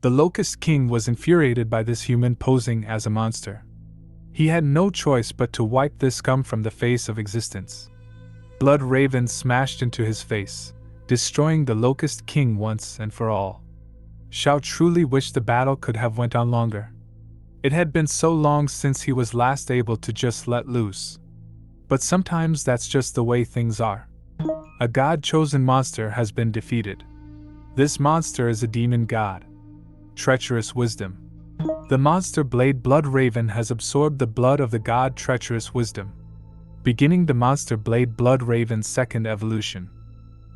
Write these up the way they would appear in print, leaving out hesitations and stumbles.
The Locust King was infuriated by this human posing as a monster. He had no choice but to wipe this scum from the face of existence. Blood Raven smashed into his face, destroying the Locust King once and for all. Shao truly wished the battle could have went on longer. It had been so long since he was last able to just let loose. But sometimes that's just the way things are. A god-chosen monster has been defeated. This monster is a demon god. Treacherous wisdom. The monster Blade Blood Raven has absorbed the blood of the god Treacherous Wisdom, beginning the monster Blade Blood Raven's second evolution.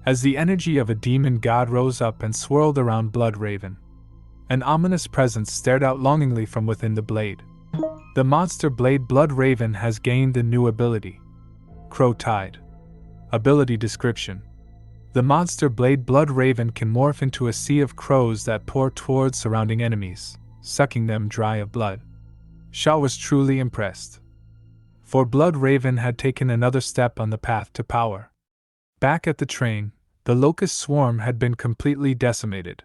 As the energy of a demon god rose up and swirled around Blood Raven, an ominous presence stared out longingly from within the blade. The monster Blade Blood Raven has gained a new ability. Crow Tide. Ability description. The monster Blade Blood Raven can morph into a sea of crows that pour towards surrounding enemies, sucking them dry of blood. Shao was truly impressed. For Blood Raven had taken another step on the path to power. Back at the train, the Locust Swarm had been completely decimated.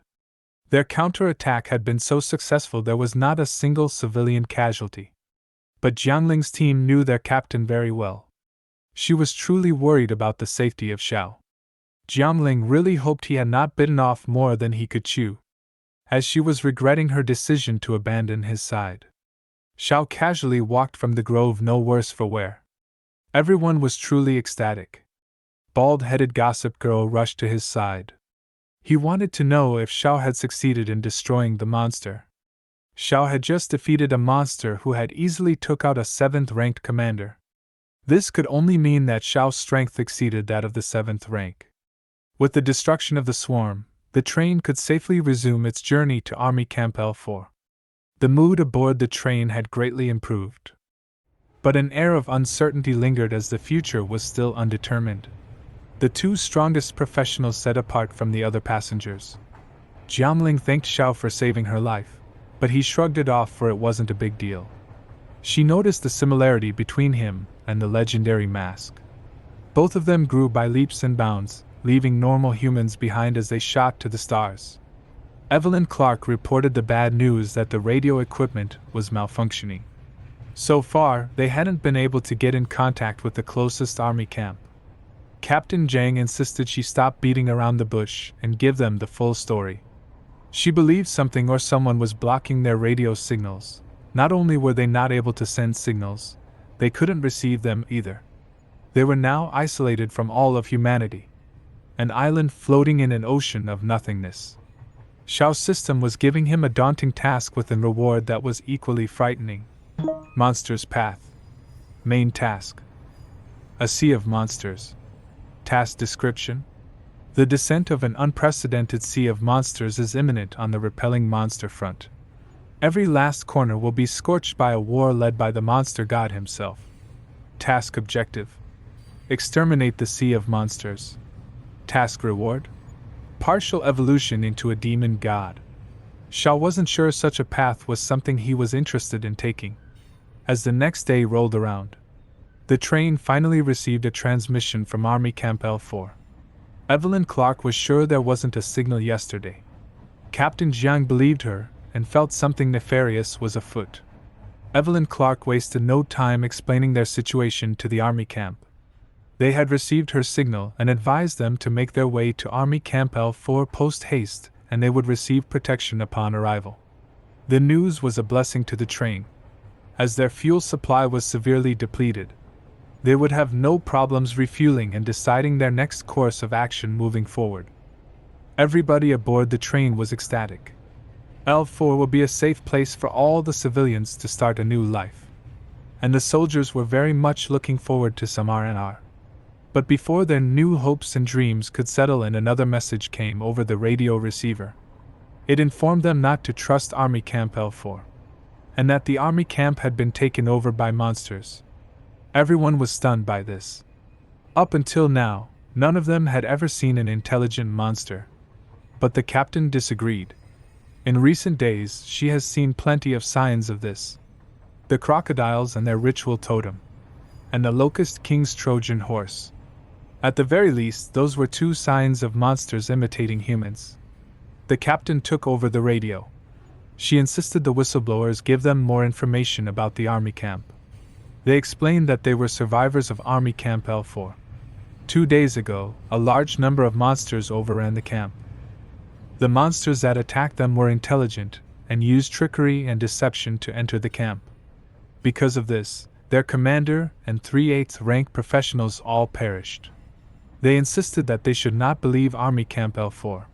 Their counterattack had been so successful there was not a single civilian casualty. But Jiangling's team knew their captain very well. She was truly worried about the safety of Shao. Jiangling really hoped he had not bitten off more than he could chew, as she was regretting her decision to abandon his side. Shao casually walked from the grove no worse for wear. Everyone was truly ecstatic. Bald-headed gossip girl rushed to his side. He wanted to know if Shao had succeeded in destroying the monster. Shao had just defeated a monster who had easily took out a 7th-ranked commander. This could only mean that Shao's strength exceeded that of the 7th rank. With the destruction of the swarm, the train could safely resume its journey to Army Camp L4. The mood aboard the train had greatly improved. But an air of uncertainty lingered as the future was still undetermined. The two strongest professionals set apart from the other passengers. Jiangling thanked Shao for saving her life, but he shrugged it off for it wasn't a big deal. She noticed the similarity between him and the legendary mask. Both of them grew by leaps and bounds, leaving normal humans behind as they shot to the stars. Evelyn Clark reported the bad news that the radio equipment was malfunctioning. So far, they hadn't been able to get in contact with the closest army camp. Captain Zhang insisted she stop beating around the bush and give them the full story. She believed something or someone was blocking their radio signals. Not only were they not able to send signals, they couldn't receive them either. They were now isolated from all of humanity. An island floating in an ocean of nothingness. Shao's system was giving him a daunting task with a reward that was equally frightening. Monster's Path. Main task. A sea of monsters. Task description. The descent of an unprecedented sea of monsters is imminent on the repelling monster front. Every last corner will be scorched by a war led by the monster god himself. Task objective. Exterminate the sea of monsters. Task reward. Partial evolution into a demon god. Shao wasn't sure such a path was something he was interested in taking. As the next day rolled around, the train finally received a transmission from Army Camp L4. Evelyn Clark was sure there wasn't a signal yesterday. Captain Jiang believed her and felt something nefarious was afoot. Evelyn Clark wasted no time explaining their situation to the army camp. They had received her signal and advised them to make their way to Army Camp L4 post-haste, and they would receive protection upon arrival. The news was a blessing to the train. As their fuel supply was severely depleted, they would have no problems refueling and deciding their next course of action moving forward. Everybody aboard the train was ecstatic. L4 will be a safe place for all the civilians to start a new life. And the soldiers were very much looking forward to some R&R. But before their new hopes and dreams could settle in, another message came over the radio receiver. It informed them not to trust Army Camp L4, and that the army camp had been taken over by monsters. Everyone was stunned by this. Up until now, none of them had ever seen an intelligent monster. But the captain disagreed. In recent days, she has seen plenty of signs of this. The crocodiles and their ritual totem, and the Locust King's Trojan horse. At the very least, those were two signs of monsters imitating humans. The captain took over the radio. She insisted the whistleblowers give them more information about the army camp. They explained that they were survivors of Army Camp L4. 2 days ago, a large number of monsters overran the camp. The monsters that attacked them were intelligent and used trickery and deception to enter the camp. Because of this, their commander and 3/8 rank professionals all perished. They insisted that they should not believe Army Camp L4.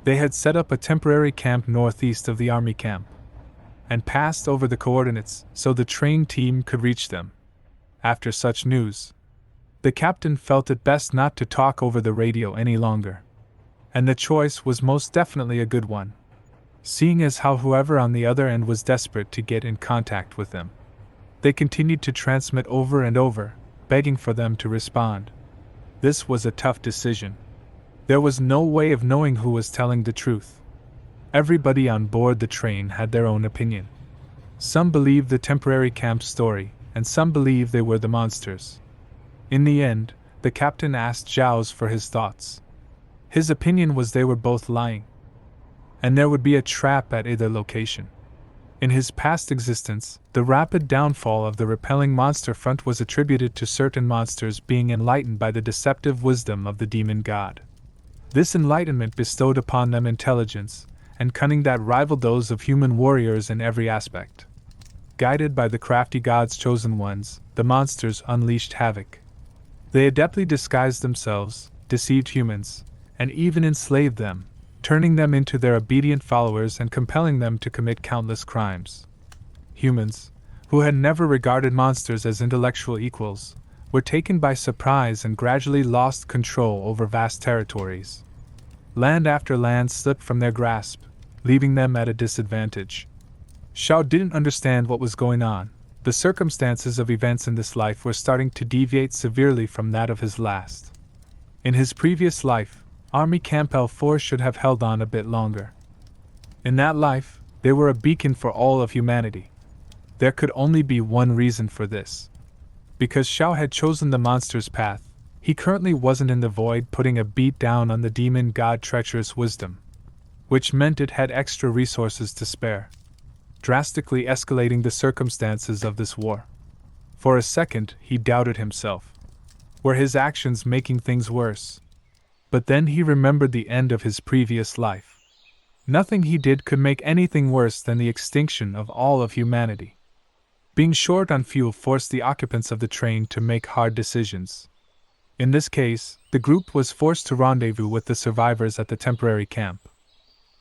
They had set up a temporary camp northeast of the army camp and passed over the coordinates so the train team could reach them. After such news, the captain felt it best not to talk over the radio any longer. And the choice was most definitely a good one, seeing as how whoever on the other end was desperate to get in contact with them. They continued to transmit over and over, begging for them to respond. This was a tough decision. There was no way of knowing who was telling the truth. Everybody on board the train had their own opinion. Some believed the temporary camp story, and some believed they were the monsters. In the end, the captain asked Zhao's for his thoughts. His opinion was they were both lying, and there would be a trap at either location. In his past existence, the rapid downfall of the repelling monster front was attributed to certain monsters being enlightened by the deceptive wisdom of the demon god. This enlightenment bestowed upon them intelligence and cunning that rivaled those of human warriors in every aspect. Guided by the crafty god's chosen ones, the monsters unleashed havoc. They adeptly disguised themselves, deceived humans, and even enslaved them, turning them into their obedient followers and compelling them to commit countless crimes. Humans, who had never regarded monsters as intellectual equals, were taken by surprise and gradually lost control over vast territories. Land after land slipped from their grasp, leaving them at a disadvantage. Xiao didn't understand what was going on. The circumstances of events in this life were starting to deviate severely from that of his last. In his previous life, Army Camp L4 should have held on a bit longer. In that life, they were a beacon for all of humanity. There could only be one reason for this. Because Xiao had chosen the monster's path, he currently wasn't in the void putting a beat down on the demon god treacherous wisdom, which meant it had extra resources to spare, drastically escalating the circumstances of this war. For a second, he doubted himself. Were his actions making things worse? But then he remembered the end of his previous life. Nothing he did could make anything worse than the extinction of all of humanity. Being short on fuel forced the occupants of the train to make hard decisions. In this case, the group was forced to rendezvous with the survivors at the temporary camp.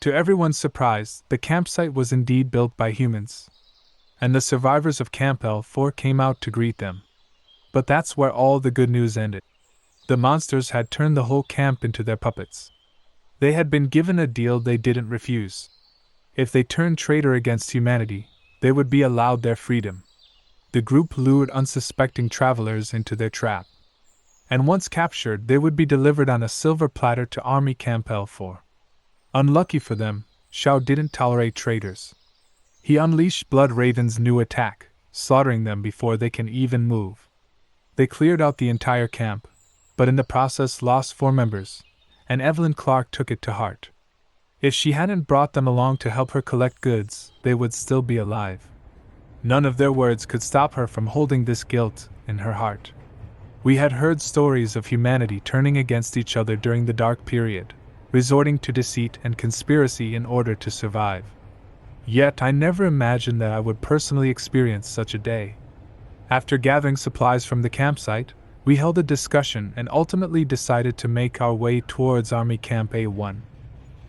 To everyone's surprise, the campsite was indeed built by humans, and the survivors of Camp L4 came out to greet them. But that's where all the good news ended. The monsters had turned the whole camp into their puppets. They had been given a deal they didn't refuse. If they turned traitor against humanity, they would be allowed their freedom. The group lured unsuspecting travelers into their trap, and once captured, they would be delivered on a silver platter to Army Camp L4. Unlucky for them, Xiao didn't tolerate traitors. He unleashed Blood Raven's new attack, slaughtering them before they can even move. They cleared out the entire camp, but in the process lost 4 members, and Evelyn Clark took it to heart. If she hadn't brought them along to help her collect goods, they would still be alive. None of their words could stop her from holding this guilt in her heart. We had heard stories of humanity turning against each other during the dark period, resorting to deceit and conspiracy in order to survive. Yet I never imagined that I would personally experience such a day. After gathering supplies from the campsite, we held a discussion and ultimately decided to make our way towards Army Camp A1.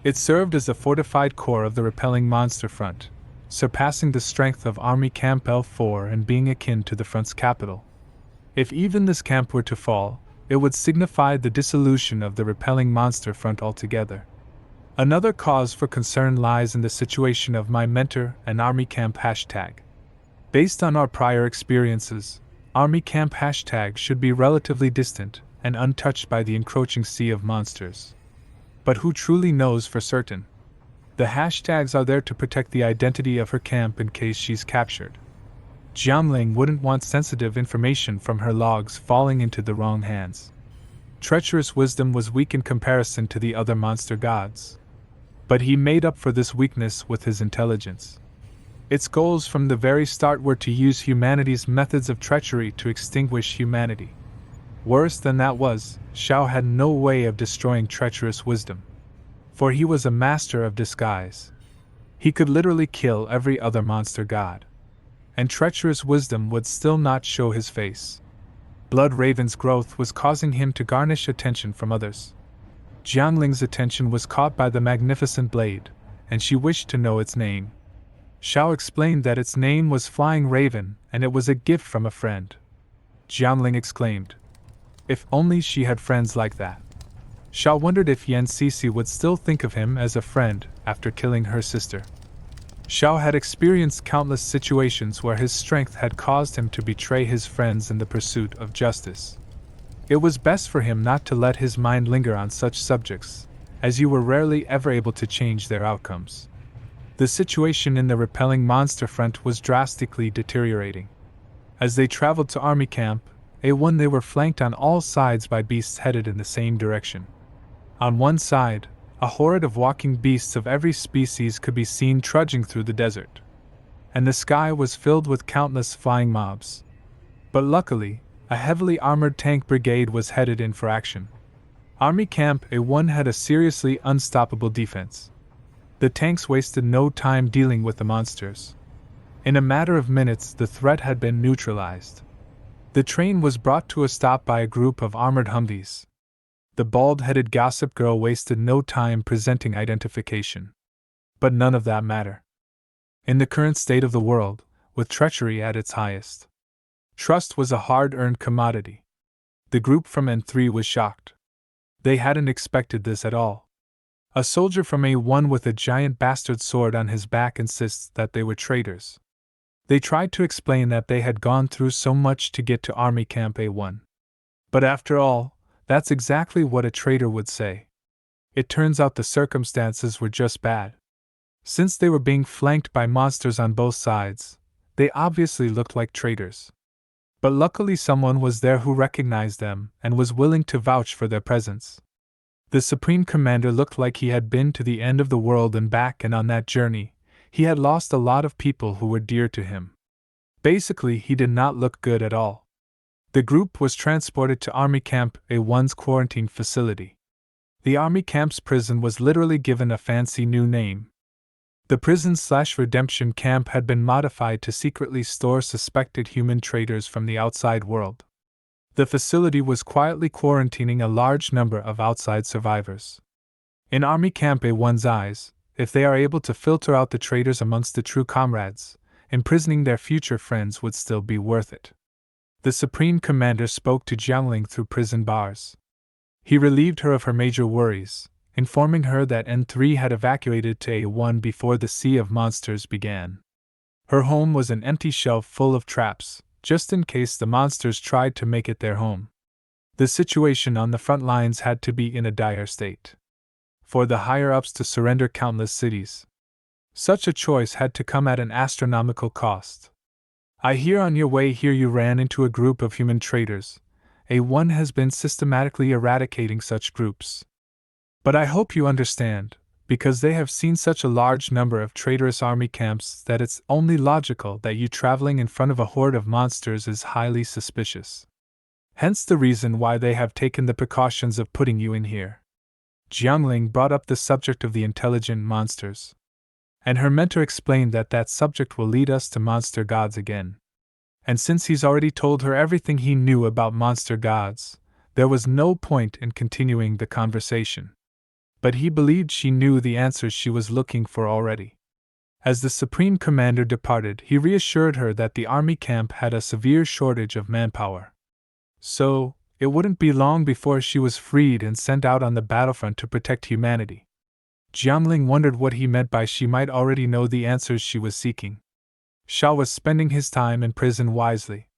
It served as the fortified core of the repelling monster front, surpassing the strength of Army Camp L4 and being akin to the front's capital. If even this camp were to fall, it would signify the dissolution of the repelling monster front altogether. Another cause for concern lies in the situation of my mentor and Army Camp hashtag. Based on our prior experiences, Army Camp hashtag should be relatively distant and untouched by the encroaching sea of monsters. But who truly knows for certain? The hashtags are there to protect the identity of her camp in case she's captured. Jiangling wouldn't want sensitive information from her logs falling into the wrong hands. Treacherous wisdom was weak in comparison to the other monster gods. But he made up for this weakness with his intelligence. Its goals from the very start were to use humanity's methods of treachery to extinguish humanity. Worse than that was, Shao had no way of destroying treacherous wisdom. For he was a master of disguise. He could literally kill every other monster god. And treacherous wisdom would still not show his face. Blood Raven's growth was causing him to garnish attention from others. Jiangling's attention was caught by the magnificent blade, and she wished to know its name. Shao explained that its name was Flying Raven, and it was a gift from a friend. Jiangling exclaimed. If only she had friends like that. Shao wondered if Yan Sisi would still think of him as a friend after killing her sister. Shao had experienced countless situations where his strength had caused him to betray his friends in the pursuit of justice. It was best for him not to let his mind linger on such subjects, as you were rarely ever able to change their outcomes. The situation in the repelling monster front was drastically deteriorating. As they traveled to army camp, A1 they were flanked on all sides by beasts headed in the same direction. On one side, a horde of walking beasts of every species could be seen trudging through the desert. And the sky was filled with countless flying mobs. But luckily, a heavily armored tank brigade was headed in for action. Army Camp A1 had a seriously unstoppable defense. The tanks wasted no time dealing with the monsters. In a matter of minutes, the threat had been neutralized. The train was brought to a stop by a group of armored Humvees. The bald-headed gossip girl wasted no time presenting identification. But none of that mattered. In the current state of the world, with treachery at its highest, trust was a hard-earned commodity. The group from N3 was shocked. They hadn't expected this at all. A soldier from A1 with a giant bastard sword on his back insists that they were traitors. They tried to explain that they had gone through so much to get to Army Camp A1. But after all, that's exactly what a traitor would say. It turns out the circumstances were just bad. Since they were being flanked by monsters on both sides, they obviously looked like traitors. But luckily someone was there who recognized them and was willing to vouch for their presence. The Supreme Commander looked like he had been to the end of the world and back, and on that journey, he had lost a lot of people who were dear to him. Basically, he did not look good at all. The group was transported to Army Camp A1's quarantine facility. The Army Camp's prison was literally given a fancy new name. The prison/redemption camp had been modified to secretly store suspected human traitors from the outside world. The facility was quietly quarantining a large number of outside survivors. In Army Camp A1's eyes, if they are able to filter out the traitors amongst the true comrades, imprisoning their future friends would still be worth it. The Supreme Commander spoke to Jiangling through prison bars. He relieved her of her major worries, informing her that N3 had evacuated to A1 before the Sea of Monsters began. Her home was an empty shelf full of traps, just in case the monsters tried to make it their home. The situation on the front lines had to be in a dire state. For the higher-ups to surrender countless cities, such a choice had to come at an astronomical cost. I hear on your way here you ran into a group of human traitors. A1 has been systematically eradicating such groups. But I hope you understand, because they have seen such a large number of traitorous army camps, that it's only logical that you traveling in front of a horde of monsters is highly suspicious. Hence the reason why they have taken the precautions of putting you in here. Jiangling brought up the subject of the intelligent monsters. And her mentor explained that that subject will lead us to monster gods again. And since he's already told her everything he knew about monster gods, there was no point in continuing the conversation. But he believed she knew the answers she was looking for already. As the Supreme Commander departed, he reassured her that the army camp had a severe shortage of manpower. So, it wouldn't be long before she was freed and sent out on the battlefront to protect humanity. Jiangling wondered what he meant by she might already know the answers she was seeking. Shao was spending his time in prison wisely.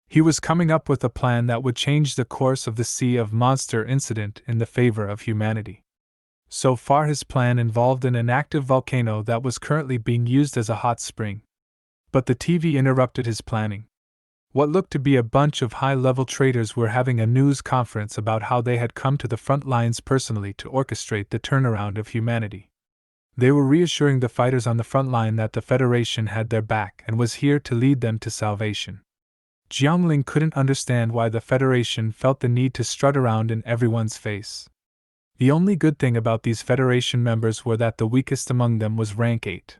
He was coming up with a plan that would change the course of the Sea of Monster incident in the favor of humanity. So far his plan involved an inactive volcano that was currently being used as a hot spring. But the TV interrupted his planning. What looked to be a bunch of high-level traitors were having a news conference about how they had come to the front lines personally to orchestrate the turnaround of humanity. They were reassuring the fighters on the front line that the Federation had their back and was here to lead them to salvation. Jiangling couldn't understand why the Federation felt the need to strut around in everyone's face. The only good thing about these Federation members were that the weakest among them was rank 8.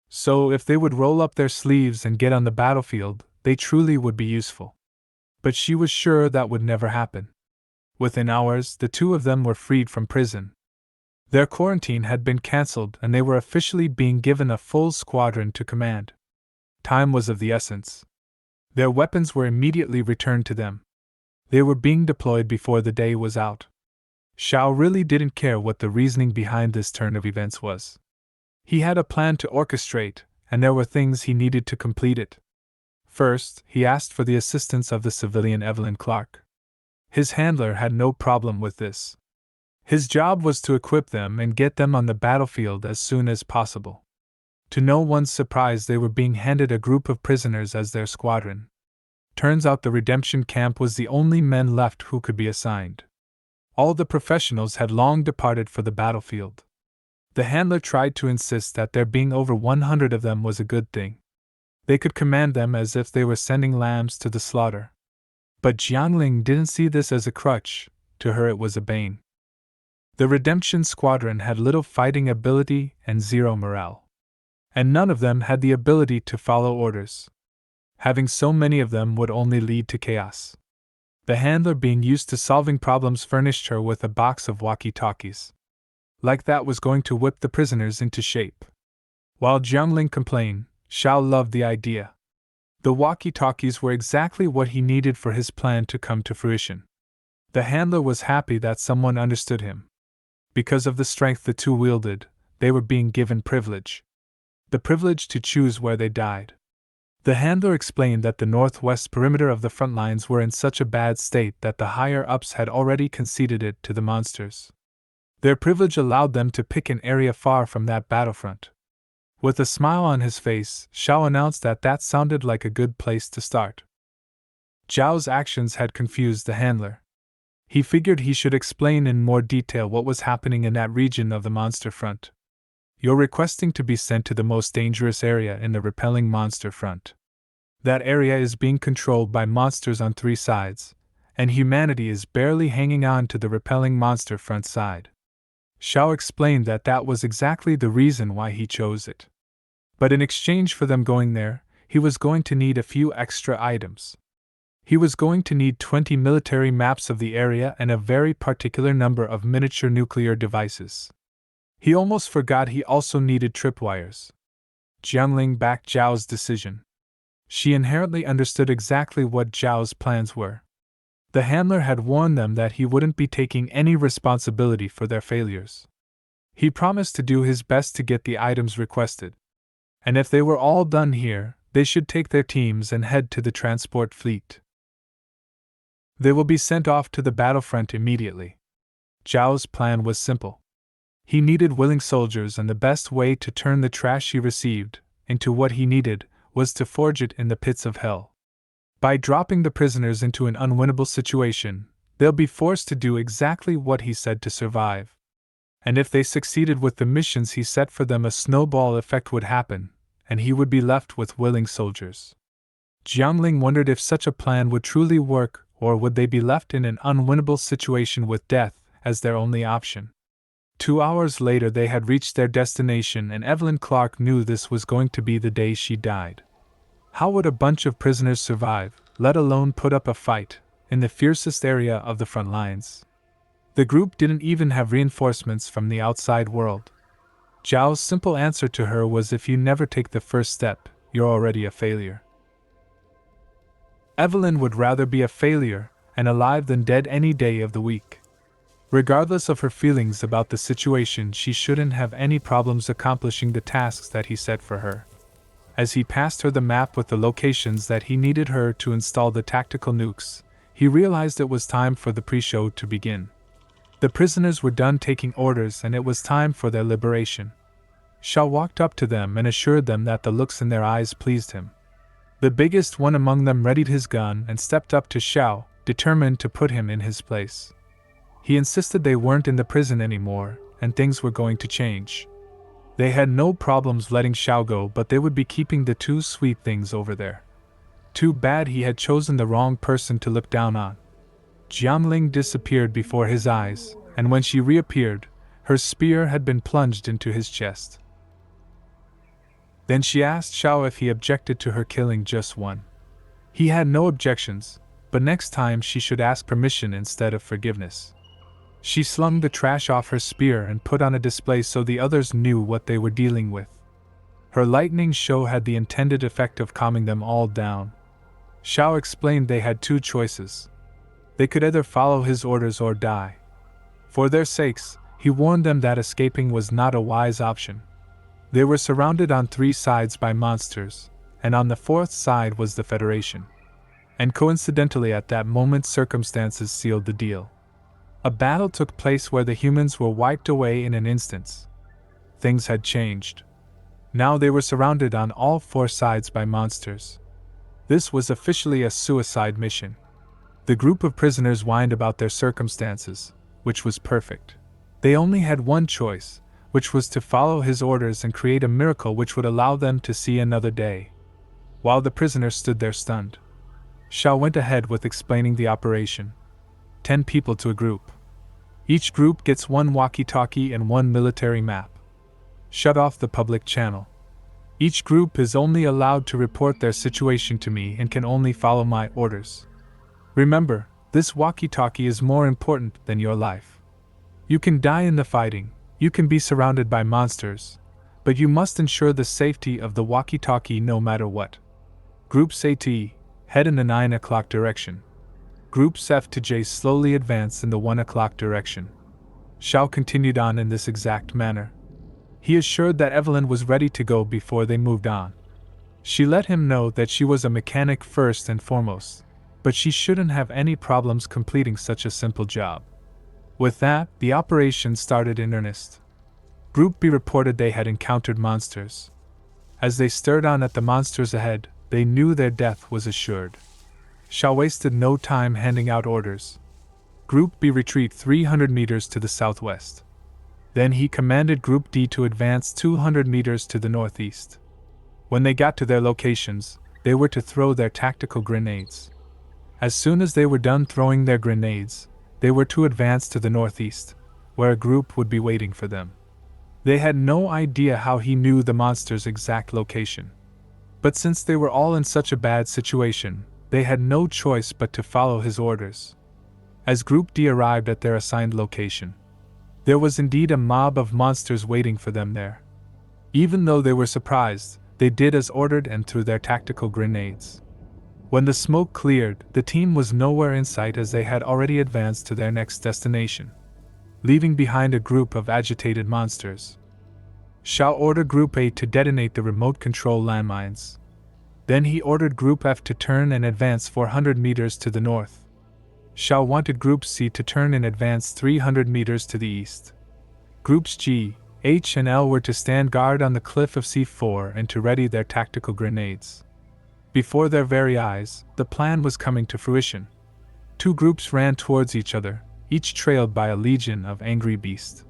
So if they would roll up their sleeves and get on the battlefield, they truly would be useful. But she was sure that would never happen. Within hours, the two of them were freed from prison. Their quarantine had been cancelled and they were officially being given a full squadron to command. Time was of the essence. Their weapons were immediately returned to them. They were being deployed before the day was out. Xiao really didn't care what the reasoning behind this turn of events was. He had a plan to orchestrate, and there were things he needed to complete it. First, he asked for the assistance of the civilian Evelyn Clark. His handler had no problem with this. His job was to equip them and get them on the battlefield as soon as possible. To no one's surprise, they were being handed a group of prisoners as their squadron. Turns out the redemption camp was the only men left who could be assigned. All the professionals had long departed for the battlefield. The handler tried to insist that there being over 100 of them was a good thing. They could command them as if they were sending lambs to the slaughter. But Jiangling didn't see this as a crutch, to her it was a bane. The redemption squadron had little fighting ability and zero morale. And none of them had the ability to follow orders. Having so many of them would only lead to chaos. The handler, being used to solving problems, furnished her with a box of walkie-talkies. Like that was going to whip the prisoners into shape. While Jiangling complained, Xiao loved the idea. The walkie-talkies were exactly what he needed for his plan to come to fruition. The handler was happy that someone understood him. Because of the strength the two wielded, they were being given privilege. The privilege to choose where they died. The handler explained that the northwest perimeter of the front lines were in such a bad state that the higher-ups had already conceded it to the monsters. Their privilege allowed them to pick an area far from that battlefront. With a smile on his face, Xiao announced that that sounded like a good place to start. Zhao's actions had confused the handler. He figured he should explain in more detail what was happening in that region of the monster front. You're requesting to be sent to the most dangerous area in the repelling monster front. That area is being controlled by monsters on 3 sides, and humanity is barely hanging on to the repelling monster front side. Xiao explained that that was exactly the reason why he chose it. But in exchange for them going there, he was going to need a few extra items. He was going to need 20 military maps of the area and a very particular number of miniature nuclear devices. He almost forgot he also needed tripwires. Jiangling backed Zhao's decision. She inherently understood exactly what Zhao's plans were. The handler had warned them that he wouldn't be taking any responsibility for their failures. He promised to do his best to get the items requested. And if they were all done here, they should take their teams and head to the transport fleet. They will be sent off to the battlefront immediately. Zhao's plan was simple. He needed willing soldiers, and the best way to turn the trash he received into what he needed was to forge it in the pits of hell. By dropping the prisoners into an unwinnable situation, they'll be forced to do exactly what he said to survive. And if they succeeded with the missions he set for them, a snowball effect would happen, and he would be left with willing soldiers. Jiangling wondered if such a plan would truly work, or would they be left in an unwinnable situation with death as their only option. 2 hours later they had reached their destination, and Evelyn Clark knew this was going to be the day she died. How would a bunch of prisoners survive, let alone put up a fight, in the fiercest area of the front lines? The group didn't even have reinforcements from the outside world. Zhao's simple answer to her was, if you never take the first step, you're already a failure. Evelyn would rather be a failure and alive than dead any day of the week. Regardless of her feelings about the situation, she shouldn't have any problems accomplishing the tasks that he set for her. As he passed her the map with the locations that he needed her to install the tactical nukes, he realized it was time for the pre-show to begin. The prisoners were done taking orders and it was time for their liberation. Xiao walked up to them and assured them that the looks in their eyes pleased him. The biggest one among them readied his gun and stepped up to Xiao, determined to put him in his place. He insisted they weren't in the prison anymore, and things were going to change. They had no problems letting Xiao go, but they would be keeping the two sweet things over there. Too bad he had chosen the wrong person to look down on. Jiangling disappeared before his eyes, and when she reappeared, her spear had been plunged into his chest. Then she asked Xiao if he objected to her killing just one. He had no objections, but next time she should ask permission instead of forgiveness. She slung the trash off her spear and put on a display so the others knew what they were dealing with. Her lightning show had the intended effect of calming them all down. Xiao explained they had two choices. They could either follow his orders or die. For their sakes, he warned them that escaping was not a wise option. They were surrounded on 3 sides by monsters, and on the 4th side was the Federation. And coincidentally at that moment circumstances sealed the deal. A battle took place where the humans were wiped away in an instant. Things had changed. Now they were surrounded on all 4 sides by monsters. This was officially a suicide mission. The group of prisoners whined about their circumstances, which was perfect. They only had one choice, which was to follow his orders and create a miracle which would allow them to see another day. While the prisoners stood there stunned, Xiao went ahead with explaining the operation. 10 people to a group. Each group gets 1 walkie-talkie and 1 military map. Shut off the public channel. Each group is only allowed to report their situation to me and can only follow my orders. Remember, this walkie-talkie is more important than your life. You can die in the fighting, you can be surrounded by monsters, but you must ensure the safety of the walkie-talkie no matter what. Groups A to E, head in the 9 o'clock direction. Groups F to J slowly advance in the 1 o'clock direction. Xiao continued on in this exact manner. He assured that Evelyn was ready to go before they moved on. She let him know that she was a mechanic first and foremost, but she shouldn't have any problems completing such a simple job. With that, the operation started in earnest. Group B reported they had encountered monsters. As they stared on at the monsters ahead, they knew their death was assured. Xiao wasted no time handing out orders. Group B retreat 300 meters to the southwest. Then he commanded Group D to advance 200 meters to the northeast. When they got to their locations, they were to throw their tactical grenades. As soon as they were done throwing their grenades, they were to advance to the northeast, where a group would be waiting for them. They had no idea how he knew the monster's exact location. But since they were all in such a bad situation, they had no choice but to follow his orders. As Group D arrived at their assigned location, there was indeed a mob of monsters waiting for them there. Even though they were surprised, they did as ordered and threw their tactical grenades. When the smoke cleared, the team was nowhere in sight as they had already advanced to their next destination, leaving behind a group of agitated monsters. Xiao ordered Group A to detonate the remote control landmines. Then he ordered Group F to turn and advance 400 meters to the north. Xiao wanted Group C to turn and advance 300 meters to the east. Groups G, H and L were to stand guard on the cliff of C4 and to ready their tactical grenades. Before their very eyes, the plan was coming to fruition. 2 groups ran towards each other, each trailed by a legion of angry beasts.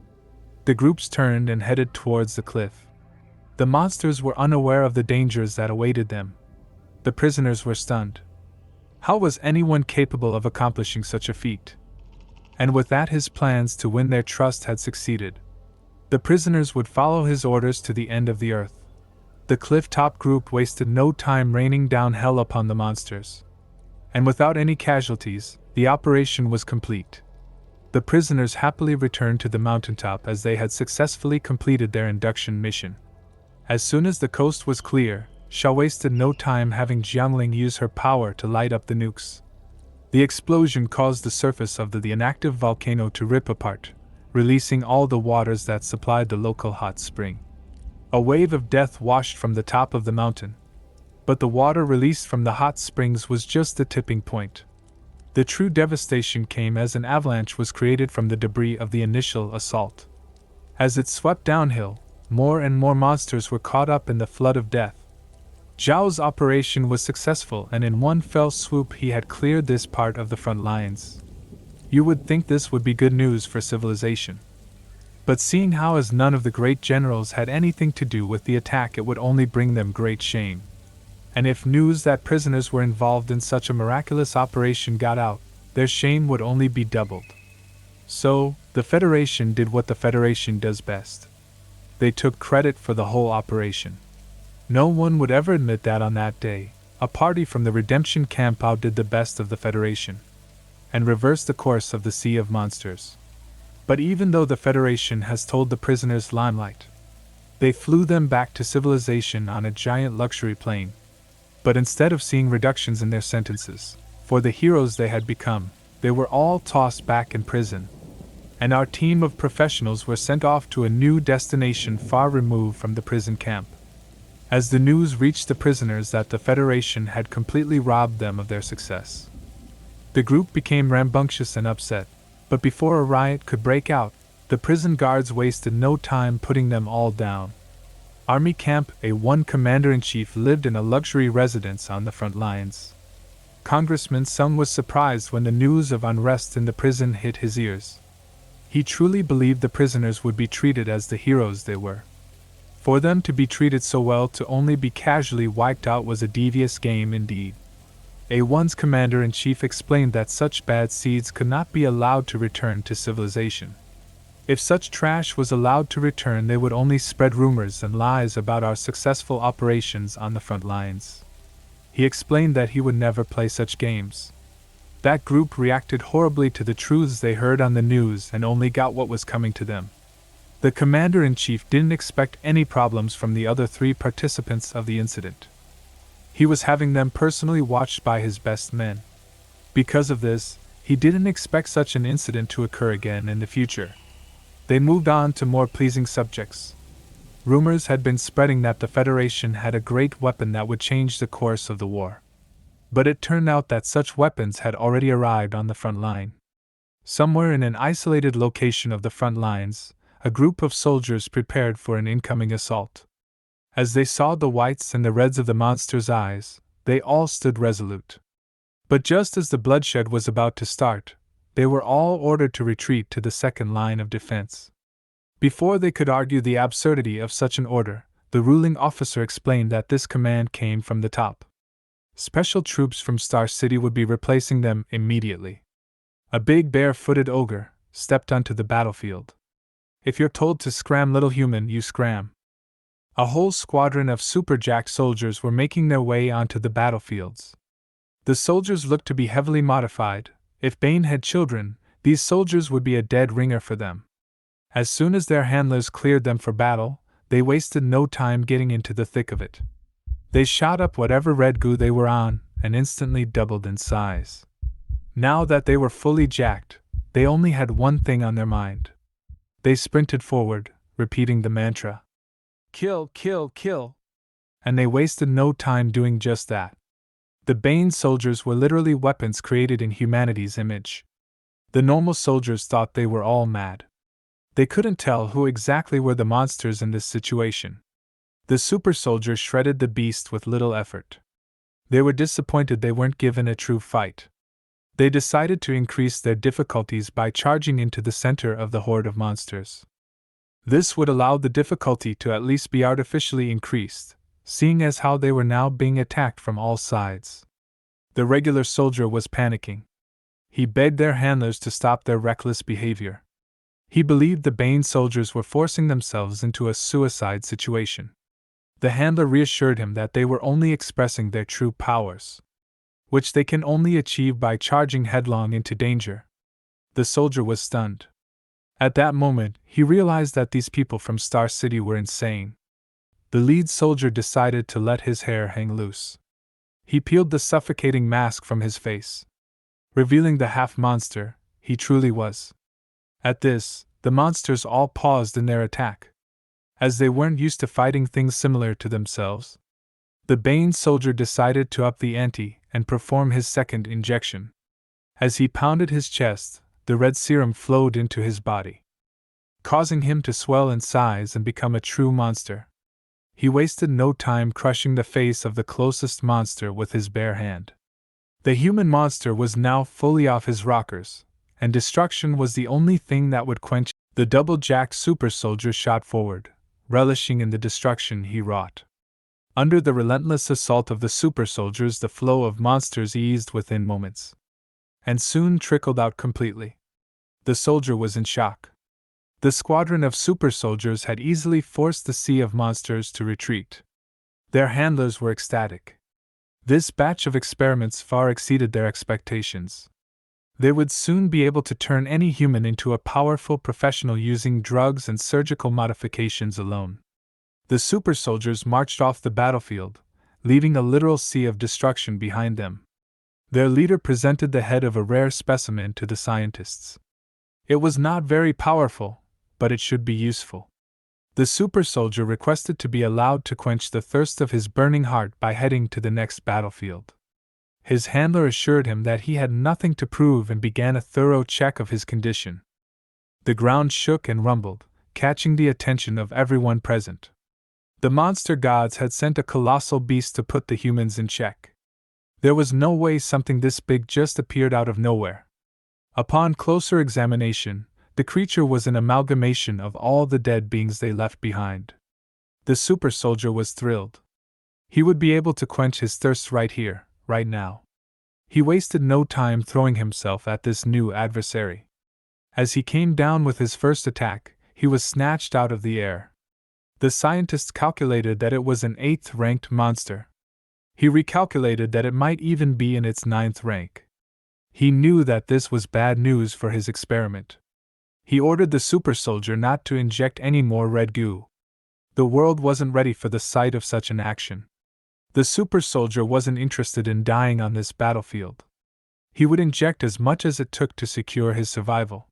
The groups turned and headed towards the cliff. The monsters were unaware of the dangers that awaited them. The prisoners were stunned. How was anyone capable of accomplishing such a feat? And with that, his plans to win their trust had succeeded. The prisoners would follow his orders to the end of the earth. The cliff-top group wasted no time raining down hell upon the monsters. And without any casualties, the operation was complete. The prisoners happily returned to the mountaintop as they had successfully completed their induction mission. As soon as the coast was clear, Xiao wasted no time having Jiangling use her power to light up the nukes. The explosion caused the surface of the inactive volcano to rip apart, releasing all the waters that supplied the local hot spring. A wave of death washed from the top of the mountain. But the water released from the hot springs was just the tipping point. The true devastation came as an avalanche was created from the debris of the initial assault. As it swept downhill, more and more monsters were caught up in the flood of death. Zhao's operation was successful, and in one fell swoop he had cleared this part of the front lines. You would think this would be good news for civilization. But seeing how as none of the great generals had anything to do with the attack, it would only bring them great shame. And if news that prisoners were involved in such a miraculous operation got out, their shame would only be doubled. So, the Federation did what the Federation does best. They took credit for the whole operation. No one would ever admit that on that day, a party from the Redemption Camp outdid the best of the Federation, and reversed the course of the Sea of Monsters. But even though the Federation has told the prisoners limelight, they flew them back to civilization on a giant luxury plane. But instead of seeing reductions in their sentences, for the heroes they had become, they were all tossed back in prison. And our team of professionals were sent off to a new destination far removed from the prison camp. As the news reached the prisoners that the Federation had completely robbed them of their success, the group became rambunctious and upset, but before a riot could break out, the prison guards wasted no time putting them all down. Army Camp A1 Commander-in-Chief lived in a luxury residence on the front lines. Congressman Sung was surprised when the news of unrest in the prison hit his ears. He truly believed the prisoners would be treated as the heroes they were. For them to be treated so well to only be casually wiped out was a devious game indeed. A1's commander-in-chief explained that such bad seeds could not be allowed to return to civilization. If such trash was allowed to return, they would only spread rumors and lies about our successful operations on the front lines. He explained that he would never play such games. That group reacted horribly to the truths they heard on the news and only got what was coming to them. The commander-in-chief didn't expect any problems from the other 3 participants of the incident. He was having them personally watched by his best men. Because of this, he didn't expect such an incident to occur again in the future. They moved on to more pleasing subjects. Rumors had been spreading that the Federation had a great weapon that would change the course of the war. But it turned out that such weapons had already arrived on the front line. Somewhere in an isolated location of the front lines, a group of soldiers prepared for an incoming assault. As they saw the whites and the reds of the monster's eyes, they all stood resolute. But just as the bloodshed was about to start, they were all ordered to retreat to the second line of defense. Before they could argue the absurdity of such an order, the ruling officer explained that this command came from the top. Special troops from Star City would be replacing them immediately. A big bare-footed ogre stepped onto the battlefield. If you're told to scram, little human, you scram. A whole squadron of superjack soldiers were making their way onto the battlefields. The soldiers looked to be heavily modified. If Bane had children, these soldiers would be a dead ringer for them. As soon as their handlers cleared them for battle, they wasted no time getting into the thick of it. They shot up whatever red goo they were on, and instantly doubled in size. Now that they were fully jacked, they only had one thing on their mind. They sprinted forward, repeating the mantra, "Kill, kill, kill!" And they wasted no time doing just that. The Bane soldiers were literally weapons created in humanity's image. The normal soldiers thought they were all mad. They couldn't tell who exactly were the monsters in this situation. The super soldiers shredded the beast with little effort. They were disappointed they weren't given a true fight. They decided to increase their difficulties by charging into the center of the horde of monsters. This would allow the difficulty to at least be artificially increased, seeing as how they were now being attacked from all sides. The regular soldier was panicking. He begged their handlers to stop their reckless behavior. He believed the Bane soldiers were forcing themselves into a suicide situation. The handler reassured him that they were only expressing their true powers, which they can only achieve by charging headlong into danger. The soldier was stunned. At that moment, he realized that these people from Star City were insane. The lead soldier decided to let his hair hang loose. He peeled the suffocating mask from his face, revealing the half-monster he truly was. At this, the monsters all paused in their attack. As they weren't used to fighting things similar to themselves, the Bane soldier decided to up the ante and perform his second injection. As he pounded his chest, the red serum flowed into his body, causing him to swell in size and become a true monster. He wasted no time crushing the face of the closest monster with his bare hand. The human monster was now fully off his rockers, and destruction was the only thing that would quench. The double-jacked super soldier shot forward, relishing in the destruction he wrought. Under the relentless assault of the super soldiers, the flow of monsters eased within moments, and soon trickled out completely. The soldier was in shock. The squadron of super soldiers had easily forced the sea of monsters to retreat. Their handlers were ecstatic. This batch of experiments far exceeded their expectations. They would soon be able to turn any human into a powerful professional using drugs and surgical modifications alone. The super soldiers marched off the battlefield, leaving a literal sea of destruction behind them. Their leader presented the head of a rare specimen to the scientists. It was not very powerful, but it should be useful. The super soldier requested to be allowed to quench the thirst of his burning heart by heading to the next battlefield. His handler assured him that he had nothing to prove and began a thorough check of his condition. The ground shook and rumbled, catching the attention of everyone present. The monster gods had sent a colossal beast to put the humans in check. There was no way something this big just appeared out of nowhere. Upon closer examination, the creature was an amalgamation of all the dead beings they left behind. The super soldier was thrilled. He would be able to quench his thirst right here, right now. He wasted no time throwing himself at this new adversary. As he came down with his first attack, he was snatched out of the air. The scientists calculated that it was an 8th ranked monster. He recalculated that it might even be in its 9th rank. He knew that this was bad news for his experiment. He ordered the super soldier not to inject any more red goo. The world wasn't ready for the sight of such an action. The super soldier wasn't interested in dying on this battlefield. He would inject as much as it took to secure his survival.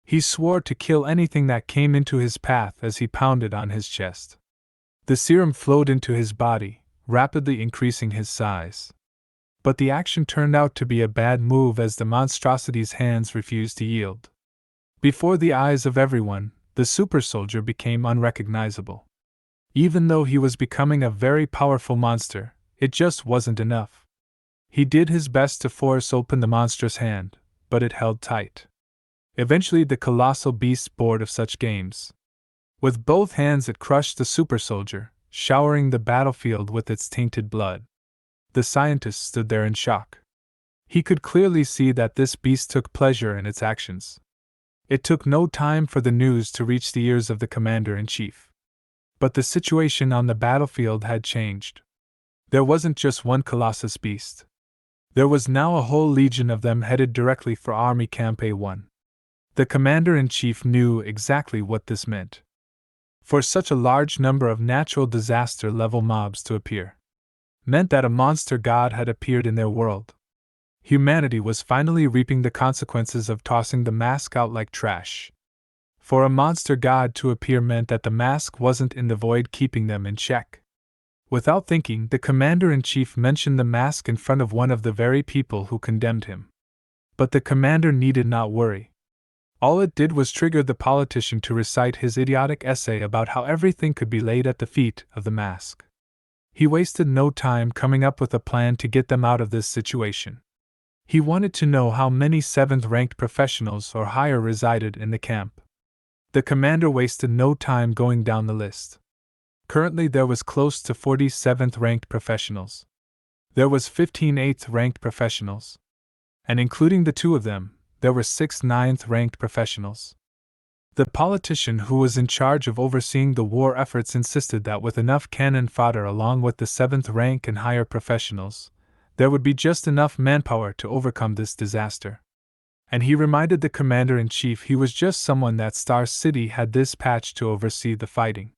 He swore to kill anything that came into his path as he pounded on his chest. The serum flowed into his body, rapidly increasing his size. But the action turned out to be a bad move as the monstrosity's hands refused to yield. Before the eyes of everyone, the super soldier became unrecognizable. Even though he was becoming a very powerful monster, it just wasn't enough. He did his best to force open the monster's hand, but it held tight. Eventually the colossal beast bored of such games. With both hands it crushed the super soldier, showering the battlefield with its tainted blood. The scientist stood there in shock. He could clearly see that this beast took pleasure in its actions. It took no time for the news to reach the ears of the commander-in-chief. But the situation on the battlefield had changed. There wasn't just one colossus beast. There was now a whole legion of them headed directly for Army Camp A1. The commander-in-chief knew exactly what this meant. For such a large number of natural disaster-level mobs to appear meant that a monster god had appeared in their world. Humanity was finally reaping the consequences of tossing the mask out like trash. For a monster god to appear meant that the mask wasn't in the void keeping them in check. Without thinking, the commander-in-chief mentioned the mask in front of one of the very people who condemned him. But the commander needed not worry. All it did was trigger the politician to recite his idiotic essay about how everything could be laid at the feet of the mask. He wasted no time coming up with a plan to get them out of this situation. He wanted to know how many 7th-ranked professionals or higher resided in the camp. The commander wasted no time going down the list. Currently there was close to 40 7th-ranked professionals. There was 15 8th-ranked professionals. And including the 2 of them, there were 6 9th-ranked professionals. The politician who was in charge of overseeing the war efforts insisted that with enough cannon fodder along with the 7th rank and higher professionals, there would be just enough manpower to overcome this disaster. And he reminded the commander-in-chief he was just someone that Star City had dispatched to oversee the fighting.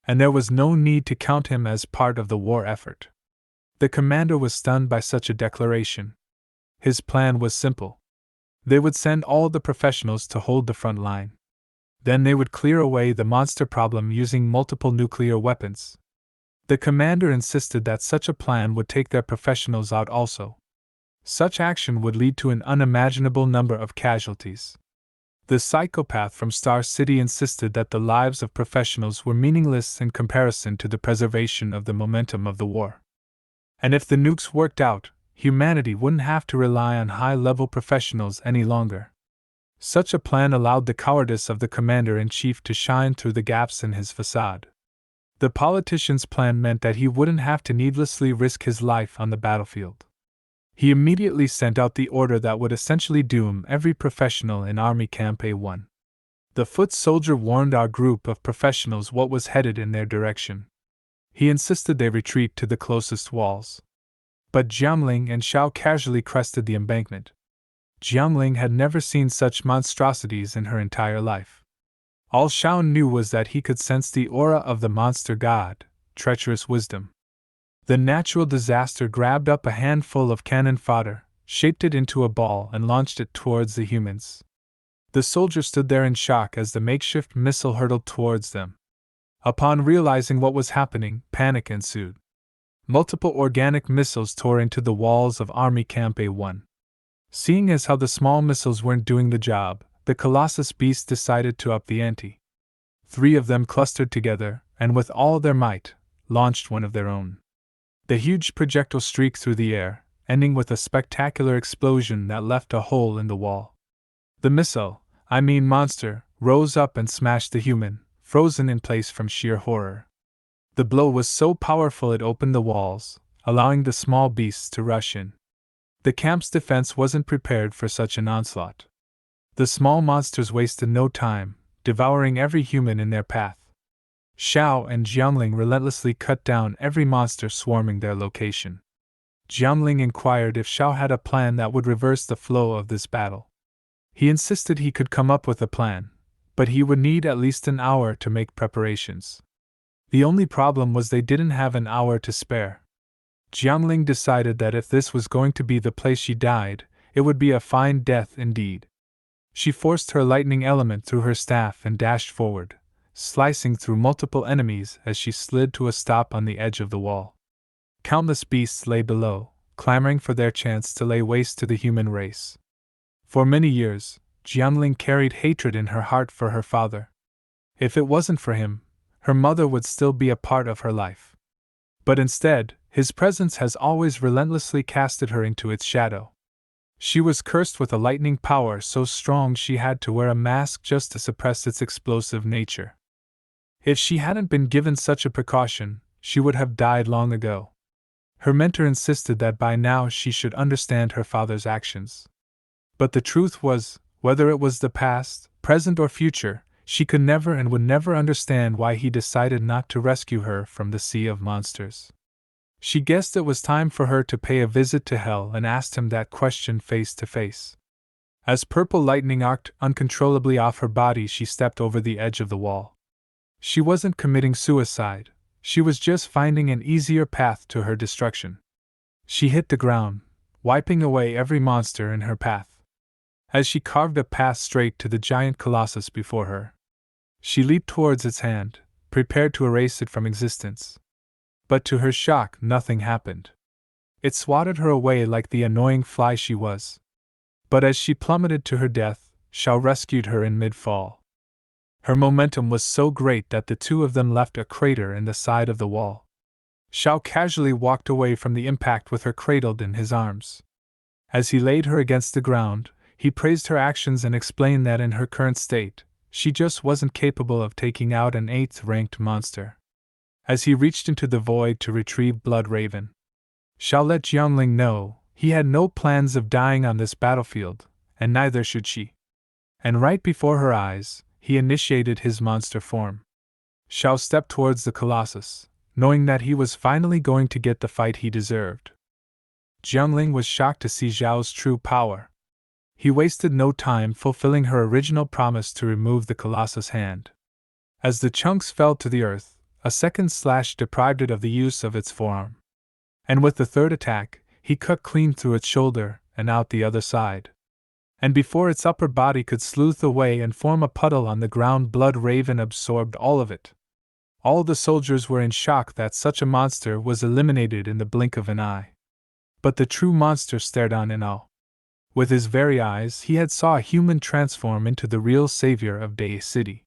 And there was no need to count him as part of the war effort. The commander was stunned by such a declaration. His plan was simple. They would send all the professionals to hold the front line. Then they would clear away the monster problem using multiple nuclear weapons. The commander insisted that such a plan would take their professionals out also. Such action would lead to an unimaginable number of casualties. The psychopath from Star City insisted that the lives of professionals were meaningless in comparison to the preservation of the momentum of the war. And if the nukes worked out, humanity wouldn't have to rely on high-level professionals any longer. Such a plan allowed the cowardice of the commander-in-chief to shine through the gaps in his facade. The politician's plan meant that he wouldn't have to needlessly risk his life on the battlefield. He immediately sent out the order that would essentially doom every professional in Army Camp A1. The foot soldier warned our group of professionals what was headed in their direction. He insisted they retreat to the closest walls. But Jiangling and Xiao casually crested the embankment. Jiangling had never seen such monstrosities in her entire life. All Xiao knew was that he could sense the aura of the monster god, treacherous wisdom. The natural disaster grabbed up a handful of cannon fodder, shaped it into a ball, and launched it towards the humans. The soldiers stood there in shock as the makeshift missile hurtled towards them. Upon realizing what was happening, panic ensued. Multiple organic missiles tore into the walls of Army Camp A1. Seeing as how the small missiles weren't doing the job, the Colossus beasts decided to up the ante. 3 of them clustered together, and with all their might, launched one of their own. The huge projectile streaked through the air, ending with a spectacular explosion that left a hole in the wall. The monster, rose up and smashed the human, frozen in place from sheer horror. The blow was so powerful it opened the walls, allowing the small beasts to rush in. The camp's defense wasn't prepared for such an onslaught. The small monsters wasted no time, devouring every human in their path. Xiao and Jiangling relentlessly cut down every monster swarming their location. Jiangling inquired if Xiao had a plan that would reverse the flow of this battle. He insisted he could come up with a plan, but he would need at least an hour to make preparations. The only problem was they didn't have an hour to spare. Jiangling decided that if this was going to be the place she died, it would be a fine death indeed. She forced her lightning element through her staff and dashed forward, slicing through multiple enemies as she slid to a stop on the edge of the wall. Countless beasts lay below, clamoring for their chance to lay waste to the human race. For many years, Jiangling carried hatred in her heart for her father. If it wasn't for him, her mother would still be a part of her life. But instead, his presence has always relentlessly casted her into its shadow. She was cursed with a lightning power so strong she had to wear a mask just to suppress its explosive nature. If she hadn't been given such a precaution, she would have died long ago. Her mentor insisted that by now she should understand her father's actions. But the truth was, whether it was the past, present, or future, she could never and would never understand why he decided not to rescue her from the sea of monsters. She guessed it was time for her to pay a visit to hell and asked him that question face to face. As purple lightning arced uncontrollably off her body, she stepped over the edge of the wall. She wasn't committing suicide, she was just finding an easier path to her destruction. She hit the ground, wiping away every monster in her path. As she carved a path straight to the giant colossus before her, she leaped towards its hand, prepared to erase it from existence. But to her shock, nothing happened. It swatted her away like the annoying fly she was. But as she plummeted to her death, Xiao rescued her in mid-fall. Her momentum was so great that the 2 of them left a crater in the side of the wall. Xiao casually walked away from the impact with her cradled in his arms. As he laid her against the ground, he praised her actions and explained that in her current state, she just wasn't capable of taking out an 8th-ranked monster. As he reached into the void to retrieve Blood Raven, Xiao let Jiangling know he had no plans of dying on this battlefield, and neither should she. And right before her eyes, he initiated his monster form. Xiao stepped towards the Colossus, knowing that he was finally going to get the fight he deserved. Jiangling was shocked to see Xiao's true power. He wasted no time fulfilling her original promise to remove the Colossus' hand. As the chunks fell to the earth, a second slash deprived it of the use of its forearm. And with the third attack, he cut clean through its shoulder and out the other side. And before its upper body could sleuth away and form a puddle on the ground, Blood Raven absorbed all of it. All the soldiers were in shock that such a monster was eliminated in the blink of an eye. But the true monster stared on in awe. With his very eyes, he had saw a human transform into the real savior of Day City.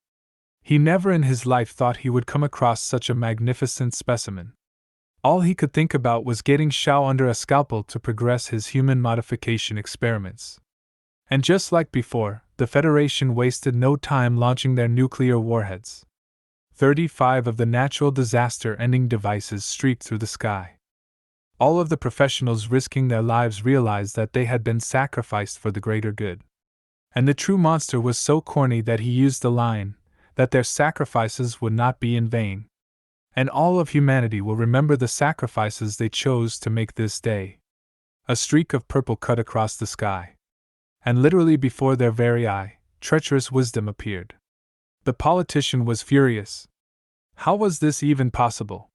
He never in his life thought he would come across such a magnificent specimen. All he could think about was getting Xiao under a scalpel to progress his human modification experiments. And just like before, the Federation wasted no time launching their nuclear warheads. 35 of the natural disaster-ending devices streaked through the sky. All of the professionals risking their lives realized that they had been sacrificed for the greater good. And the true monster was so corny that he used the line, that their sacrifices would not be in vain. And all of humanity will remember the sacrifices they chose to make this day. A streak of purple cut across the sky. And literally before their very eye, treacherous wisdom appeared. The politician was furious. How was this even possible?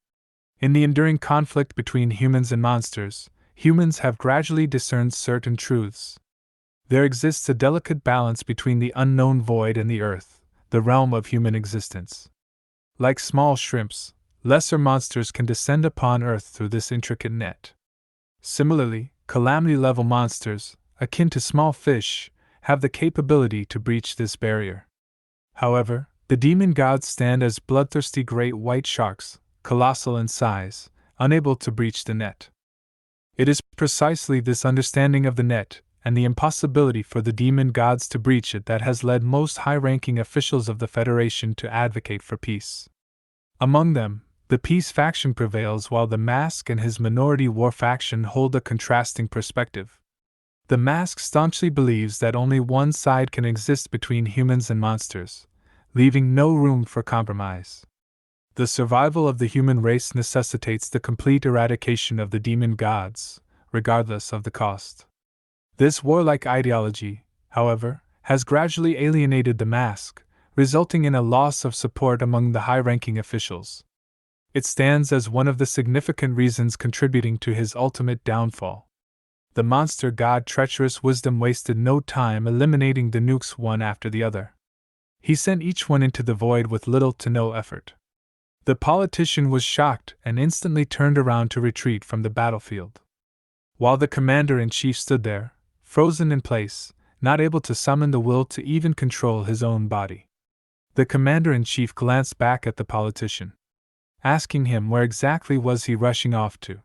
In the enduring conflict between humans and monsters, humans have gradually discerned certain truths. There exists a delicate balance between the unknown void and the earth, the realm of human existence. Like small shrimps, lesser monsters can descend upon Earth through this intricate net. Similarly, calamity-level monsters, akin to small fish, have the capability to breach this barrier. However, the demon gods stand as bloodthirsty great white sharks, colossal in size, unable to breach the net. It is precisely this understanding of the net, and the impossibility for the demon gods to breach it, that has led most high-ranking officials of the Federation to advocate for peace. Among them, the peace faction prevails while the Mask and his minority war faction hold a contrasting perspective. The Mask staunchly believes that only one side can exist between humans and monsters, leaving no room for compromise. The survival of the human race necessitates the complete eradication of the demon gods, regardless of the cost. This warlike ideology, however, has gradually alienated the Mask, resulting in a loss of support among the high-ranking officials. It stands as one of the significant reasons contributing to his ultimate downfall. The monster god Treacherous Wisdom wasted no time eliminating the nukes one after the other. He sent each one into the void with little to no effort. The politician was shocked and instantly turned around to retreat from the battlefield. While the commander-in-chief stood there, frozen in place, not able to summon the will to even control his own body. The commander-in-chief glanced back at the politician, asking him where exactly was he rushing off to.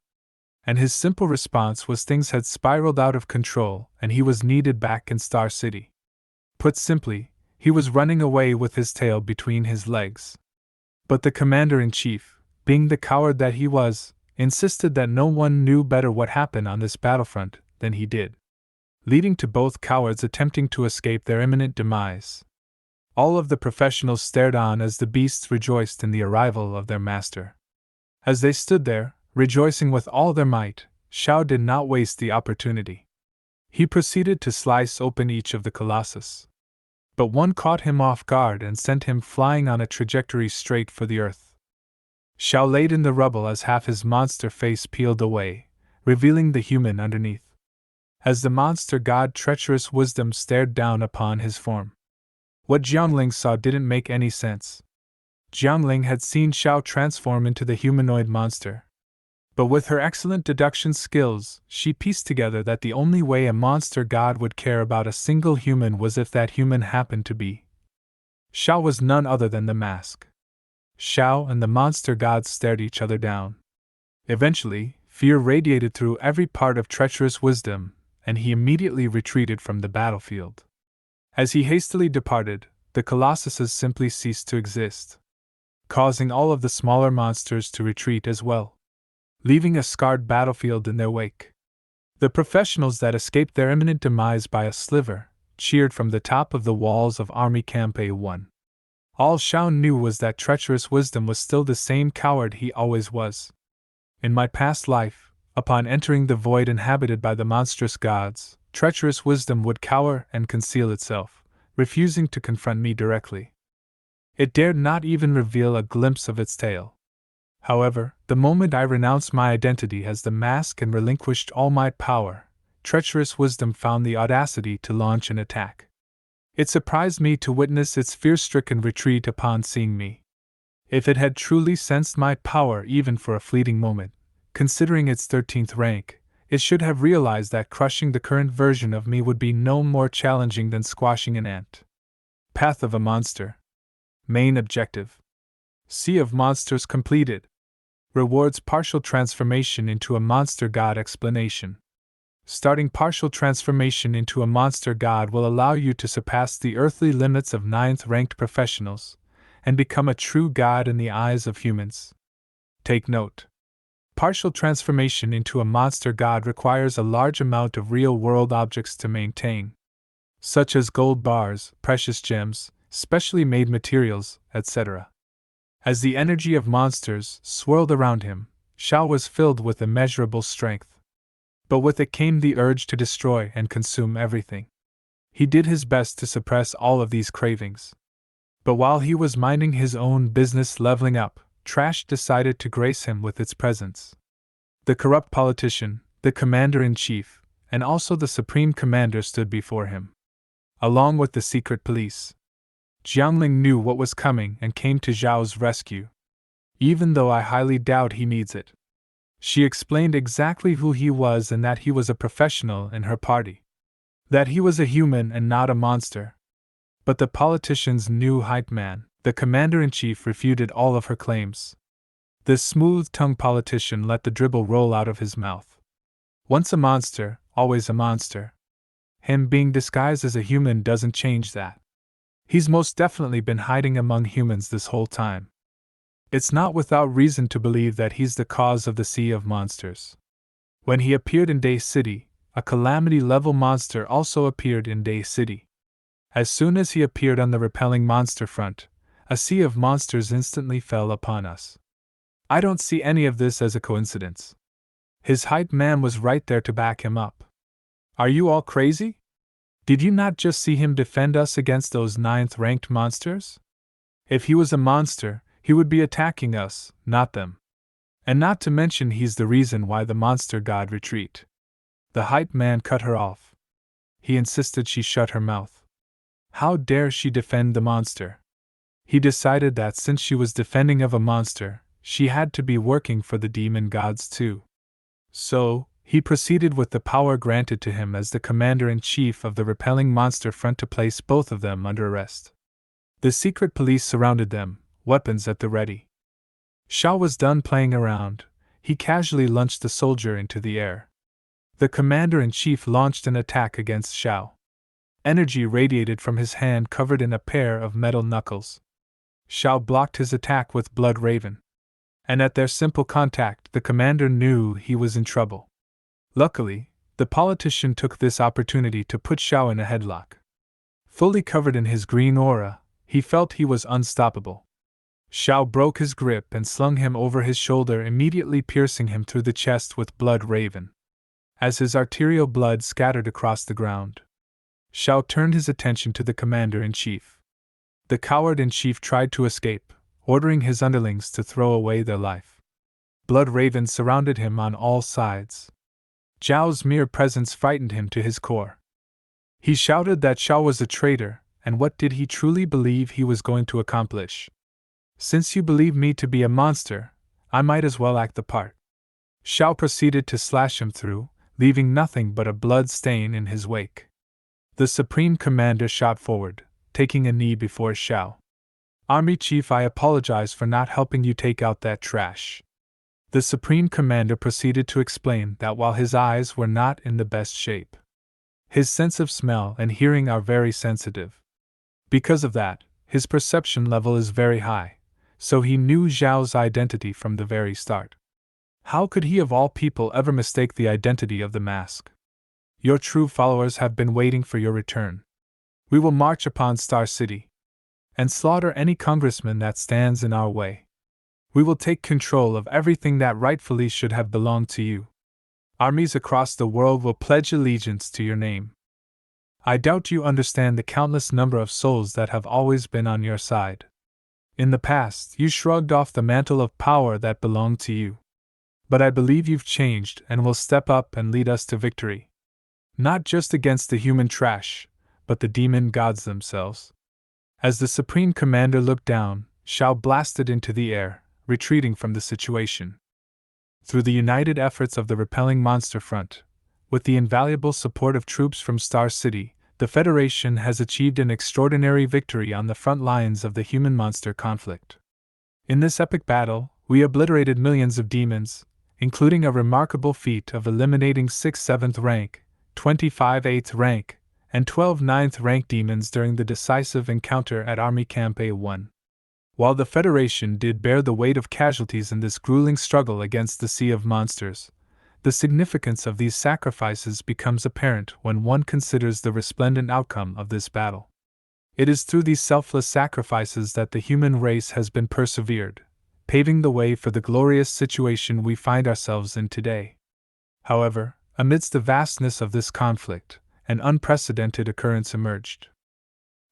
And his simple response was things had spiraled out of control and he was needed back in Star City. Put simply, he was running away with his tail between his legs. But the commander-in-chief, being the coward that he was, insisted that no one knew better what happened on this battlefront than he did, leading to both cowards attempting to escape their imminent demise. All of the professionals stared on as the beasts rejoiced in the arrival of their master. As they stood there, rejoicing with all their might, Shao did not waste the opportunity. He proceeded to slice open each of the colossus. But one caught him off guard and sent him flying on a trajectory straight for the earth. Shao laid in the rubble as half his monster face peeled away, revealing the human underneath. As the monster god Treacherous Wisdom stared down upon his form, what Jiangling saw didn't make any sense. Jiangling had seen Shao transform into the humanoid monster. But with her excellent deduction skills, she pieced together that the only way a monster god would care about a single human was if that human happened to be. Shao was none other than the Mask. Shao and the monster god stared each other down. Eventually, fear radiated through every part of Treacherous Wisdom, and he immediately retreated from the battlefield. As he hastily departed, the colossuses simply ceased to exist, causing all of the smaller monsters to retreat as well, leaving a scarred battlefield in their wake. The professionals that escaped their imminent demise by a sliver cheered from the top of the walls of Army Camp A1. All Shao knew was that Treacherous Wisdom was still the same coward he always was. In my past life, upon entering the void inhabited by the monstrous gods, Treacherous Wisdom would cower and conceal itself, refusing to confront me directly. It dared not even reveal a glimpse of its tail. However, the moment I renounced my identity as the Mask and relinquished all my power, Treacherous Wisdom found the audacity to launch an attack. It surprised me to witness its fear-stricken retreat upon seeing me. If it had truly sensed my power even for a fleeting moment, considering its 13th rank, it should have realized that crushing the current version of me would be no more challenging than squashing an ant. Path of a Monster. Main objective. Sea of Monsters completed. Rewards partial transformation into a monster god explanation. Starting partial transformation into a monster god will allow you to surpass the earthly limits of 9th ranked professionals and become a true god in the eyes of humans. Take note. Partial transformation into a monster god requires a large amount of real-world objects to maintain, such as gold bars, precious gems, specially made materials, etc. As the energy of monsters swirled around him, Shao was filled with immeasurable strength. But with it came the urge to destroy and consume everything. He did his best to suppress all of these cravings. But while he was minding his own business leveling up, trash decided to grace him with its presence. The corrupt politician, the commander-in-chief, and also the supreme commander stood before him, along with the secret police. Jiangling knew what was coming and came to Zhao's rescue. Even though I highly doubt he needs it. She explained exactly who he was and that he was a professional in her party. That he was a human and not a monster. But the politician's new hype man, the commander-in-chief, refuted all of her claims. This smooth-tongued politician let the dribble roll out of his mouth. Once a monster, always a monster. Him being disguised as a human doesn't change that. He's most definitely been hiding among humans this whole time. It's not without reason to believe that he's the cause of the sea of monsters. When he appeared in Day City, a calamity-level monster also appeared in Day City. As soon as he appeared on the repelling monster front, a sea of monsters instantly fell upon us. I don't see any of this as a coincidence. His hype man was right there to back him up. Are you all crazy? Did you not just see him defend us against those 9th-ranked monsters? If he was a monster, he would be attacking us, not them. And not to mention he's the reason why the monster god retreat. The hype man cut her off. He insisted she shut her mouth. How dare she defend the monster? He decided that since she was defending of a monster, she had to be working for the demon gods too. So, he proceeded with the power granted to him as the commander-in-chief of the repelling monster front to place both of them under arrest. The secret police surrounded them, weapons at the ready. Shao was done playing around. He casually launched the soldier into the air. The commander-in-chief launched an attack against Shao. Energy radiated from his hand covered in a pair of metal knuckles. Shao blocked his attack with Blood Raven. And at their simple contact, the commander knew he was in trouble. Luckily, the politician took this opportunity to put Shao in a headlock. Fully covered in his green aura, he felt he was unstoppable. Shao broke his grip and slung him over his shoulder, immediately piercing him through the chest with Blood Raven. As his arterial blood scattered across the ground, Shao turned his attention to the commander-in-chief. The coward-in-chief tried to escape, ordering his underlings to throw away their life. Blood Raven surrounded him on all sides. Zhao's mere presence frightened him to his core. He shouted that Shao was a traitor, and what did he truly believe he was going to accomplish? Since you believe me to be a monster, I might as well act the part. Shao proceeded to slash him through, leaving nothing but a blood stain in his wake. The Supreme Commander shot forward, taking a knee before Shao. Army Chief, I apologize for not helping you take out that trash. The Supreme Commander proceeded to explain that while his eyes were not in the best shape, his sense of smell and hearing are very sensitive. Because of that, his perception level is very high. So he knew Zhao's identity from the very start. How could he of all people ever mistake the identity of the mask? Your true followers have been waiting for your return. We will march upon Star City and slaughter any congressman that stands in our way. We will take control of everything that rightfully should have belonged to you. Armies across the world will pledge allegiance to your name. I doubt you understand the countless number of souls that have always been on your side. In the past, you shrugged off the mantle of power that belonged to you. But I believe you've changed and will step up and lead us to victory. Not just against the human trash, but the demon gods themselves. As the Supreme Commander looked down, Shao blasted into the air, retreating from the situation. Through the united efforts of the repelling monster front, with the invaluable support of troops from Star City, the Federation has achieved an extraordinary victory on the front lines of the human-monster conflict. In this epic battle, we obliterated millions of demons, including a remarkable feat of eliminating 6 7th rank, 25 8th rank, and 12 9th rank demons during the decisive encounter at Army Camp A1. While the Federation did bear the weight of casualties in this grueling struggle against the sea of monsters, the significance of these sacrifices becomes apparent when one considers the resplendent outcome of this battle. It is through these selfless sacrifices that the human race has been persevered, paving the way for the glorious situation we find ourselves in today. However, amidst the vastness of this conflict, an unprecedented occurrence emerged.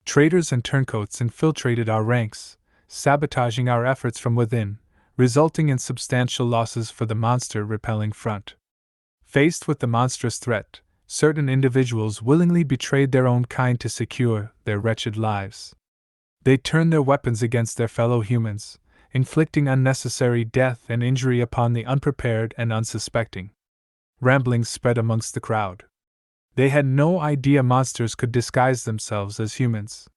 Traitors and turncoats infiltrated our ranks, sabotaging our efforts from within, resulting in substantial losses for the monster-repelling front. Faced with the monstrous threat, certain individuals willingly betrayed their own kind to secure their wretched lives. They turned their weapons against their fellow humans, inflicting unnecessary death and injury upon the unprepared and unsuspecting. Ramblings spread amongst the crowd. They had no idea monsters could disguise themselves as humans.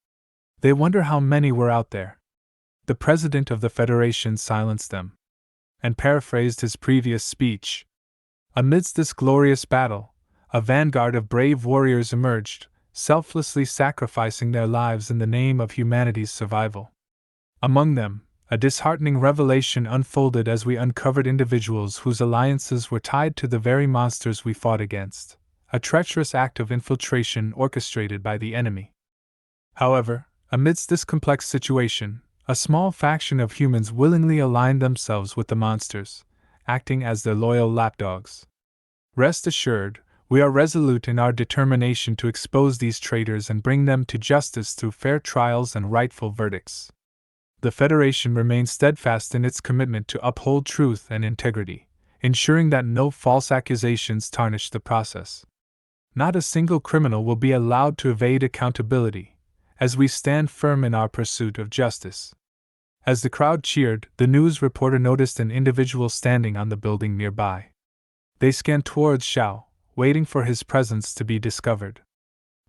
They wonder how many were out there. The president of the Federation silenced them, and paraphrased his previous speech. Amidst this glorious battle, a vanguard of brave warriors emerged, selflessly sacrificing their lives in the name of humanity's survival. Among them, a disheartening revelation unfolded as we uncovered individuals whose alliances were tied to the very monsters we fought against, a treacherous act of infiltration orchestrated by the enemy. However, amidst this complex situation, a small faction of humans willingly aligned themselves with the monsters, acting as their loyal lapdogs. Rest assured, we are resolute in our determination to expose these traitors and bring them to justice through fair trials and rightful verdicts. The Federation remains steadfast in its commitment to uphold truth and integrity, ensuring that no false accusations tarnish the process. Not a single criminal will be allowed to evade accountability, as we stand firm in our pursuit of justice. As the crowd cheered, the news reporter noticed an individual standing on the building nearby. They scanned towards Xiao, waiting for his presence to be discovered.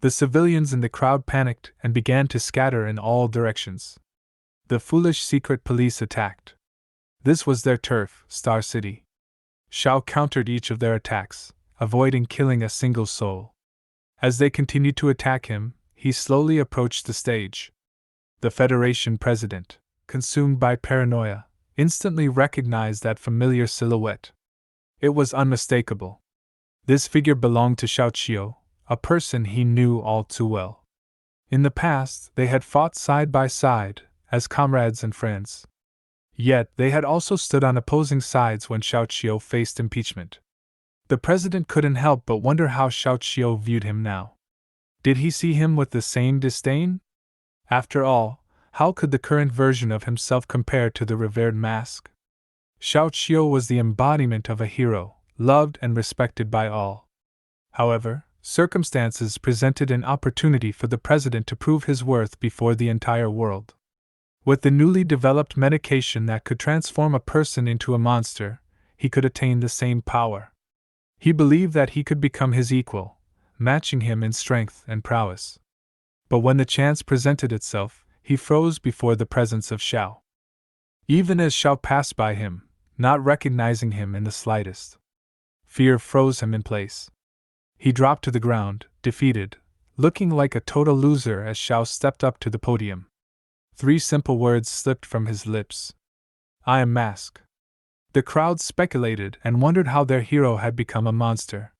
The civilians in the crowd panicked and began to scatter in all directions. The foolish secret police attacked. This was their turf, Star City. Xiao countered each of their attacks, avoiding killing a single soul. As they continued to attack him, he slowly approached the stage. The Federation president, consumed by paranoia, instantly recognized that familiar silhouette. It was unmistakable. This figure belonged to Xiao Qiu, a person he knew all too well. In the past, they had fought side by side, as comrades and friends. Yet they had also stood on opposing sides when Xiao Qiu faced impeachment. The president couldn't help but wonder how Xiao Qiu viewed him now. Did he see him with the same disdain? After all, how could the current version of himself compare to the revered mask? Xiao Qiu was the embodiment of a hero, loved and respected by all. However, circumstances presented an opportunity for the president to prove his worth before the entire world. With the newly developed medication that could transform a person into a monster, he could attain the same power. He believed that he could become his equal, matching him in strength and prowess. But when the chance presented itself, he froze before the presence of Xiao. Even as Xiao passed by him, not recognizing him in the slightest, fear froze him in place. He dropped to the ground, defeated, looking like a total loser as Xiao stepped up to the podium. 3 simple words slipped from his lips. "I am Mask." The crowd speculated and wondered how their hero had become a monster.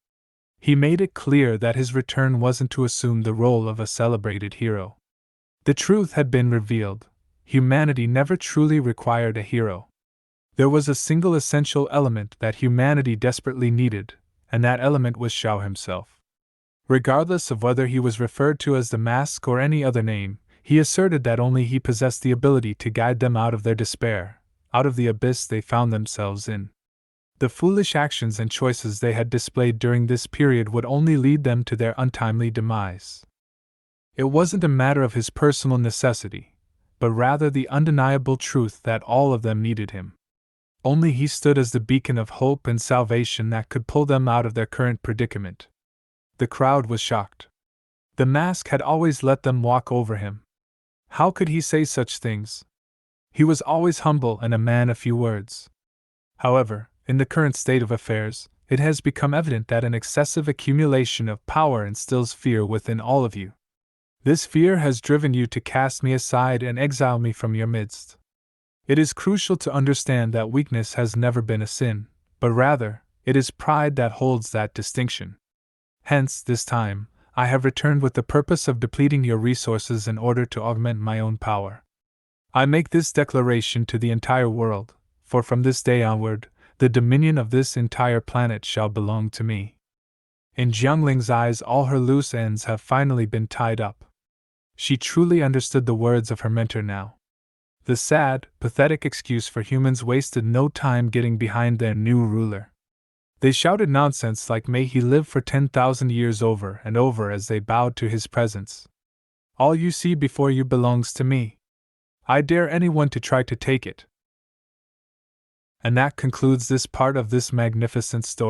He made it clear that his return wasn't to assume the role of a celebrated hero. The truth had been revealed. Humanity never truly required a hero. There was a single essential element that humanity desperately needed, and that element was Xiao himself. Regardless of whether he was referred to as the Mask or any other name, he asserted that only he possessed the ability to guide them out of their despair, out of the abyss they found themselves in. The foolish actions and choices they had displayed during this period would only lead them to their untimely demise. It wasn't a matter of his personal necessity, but rather the undeniable truth that all of them needed him. Only he stood as the beacon of hope and salvation that could pull them out of their current predicament. The crowd was shocked. The Mask had always let them walk over him. How could he say such things? He was always humble and a man of few words. However, In the current state of affairs, it has become evident that an excessive accumulation of power instills fear within all of you. This fear has driven you to cast me aside and exile me from your midst. It is crucial to understand that weakness has never been a sin, but rather, it is pride that holds that distinction. Hence, this time, I have returned with the purpose of depleting your resources in order to augment my own power. I make this declaration to the entire world, for from this day onward, the dominion of this entire planet shall belong to me. In Jiangling's eyes, all her loose ends have finally been tied up. She truly understood the words of her mentor now. The sad, pathetic excuse for humans wasted no time getting behind their new ruler. They shouted nonsense like may he live for 10,000 years over and over as they bowed to his presence. All you see before you belongs to me. I dare anyone to try to take it. And that concludes this part of this magnificent story.